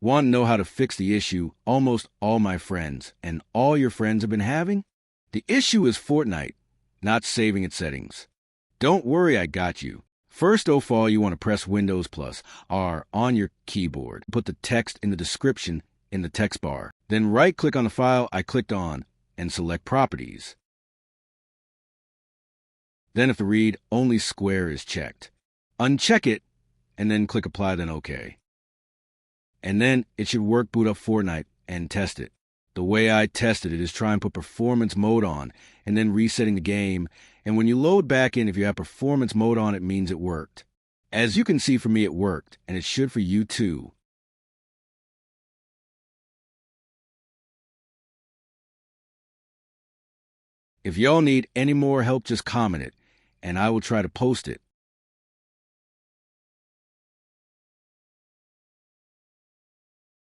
Want to know how to fix the issue almost all my friends and all your friends have been having? The issue is Fortnite not saving its settings. Don't worry, I got you. First of all, you want to press Windows plus R on your keyboard. Put the text in the description in the text bar. Then right-click on the file I clicked on and select Properties. Then if the Read Only square is checked, uncheck it and then click Apply, then OK. And then it should work boot up Fortnite and test it. The way I tested it is try and put performance mode on and then resetting the game. And when you load back in, if you have performance mode on, it means it worked. As you can see for me, it worked, and it should for you too. If y'all need any more help, just comment it, and I will try to post it.